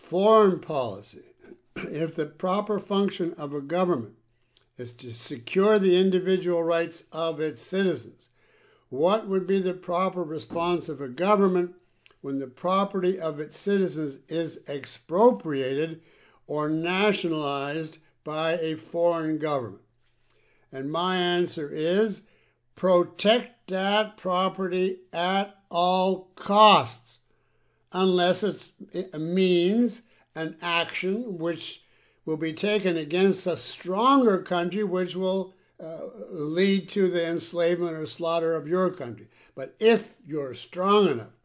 Foreign policy. If the proper function of a government is to secure the individual rights of its citizens, what would be the proper response of a government when the property of its citizens is expropriated or nationalized by a foreign government? And my answer is protect that property at all costs, unless it means an action which will be taken against a stronger country, which will lead to the enslavement or slaughter of your country. But if you're strong enough,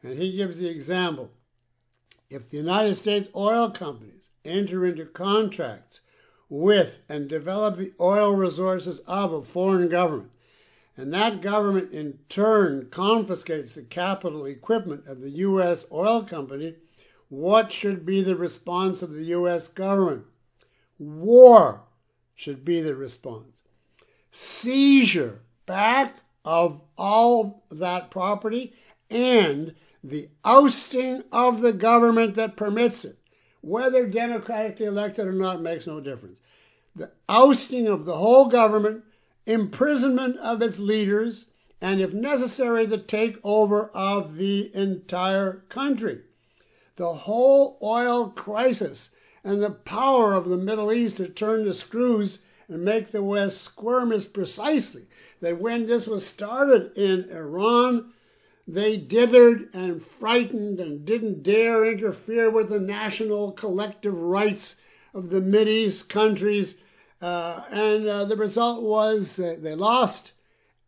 and he gives the example, if the United States oil companies enter into contracts with and develop the oil resources of a foreign government, and that government in turn confiscates the capital equipment of the U.S. oil company, what should be the response of the U.S. government? War should be the response. Seizure back of all that property and the ousting of the government that permits it. Whether democratically elected or not makes no difference. The ousting of the whole government, imprisonment of its leaders, and if necessary, the takeover of the entire country. The whole oil crisis and the power of the Middle East to turn the screws and make the West squirm is precisely that when this was started in Iran, they dithered and frightened and didn't dare interfere with the national collective rights of the Mideast countries. And the result was they lost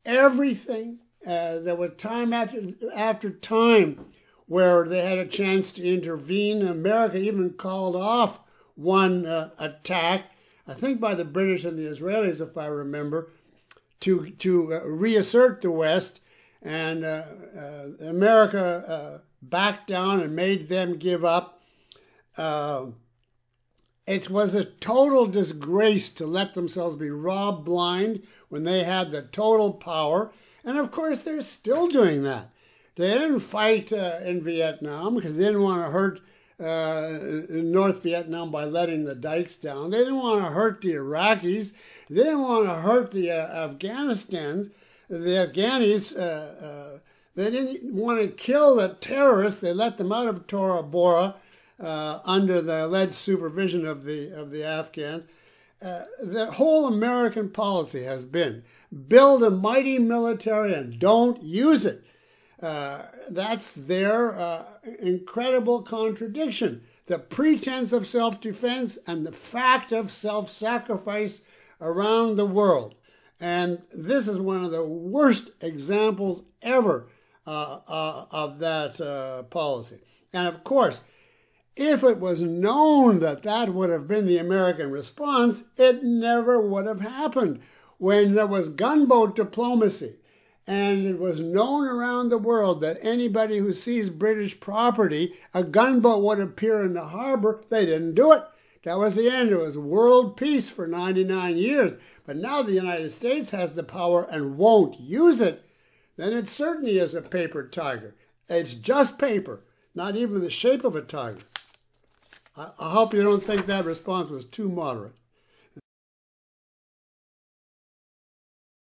everything. There was time after time where they had a chance to intervene. America even called off one attack, I think by the British and the Israelis, if I remember, to reassert the West. And America backed down and made them give up. It was a total disgrace to let themselves be robbed blind when they had the total power. And of course, they're still doing that. They didn't fight in Vietnam because they didn't want to hurt North Vietnam by letting the dikes down. They didn't want to hurt the Iraqis. They didn't want to hurt the Afghanis. They didn't want to kill the terrorists. They let them out of Tora Bora under the alleged supervision of the Afghans. The whole American policy has been build a mighty military and don't use it. That's their incredible contradiction. The pretense of self-defense and the fact of self-sacrifice around the world. And this is one of the worst examples ever of that policy. And of course, if it was known that that would have been the American response, it never would have happened. When there was gunboat diplomacy, and it was known around the world that anybody who sees British property, a gunboat would appear in the harbor, they didn't do it. That was the end. It was world peace for 99 years. But now the United States has the power and won't use it, then it certainly is a paper tiger. It's just paper, not even the shape of a tiger. I hope you don't think that response was too moderate.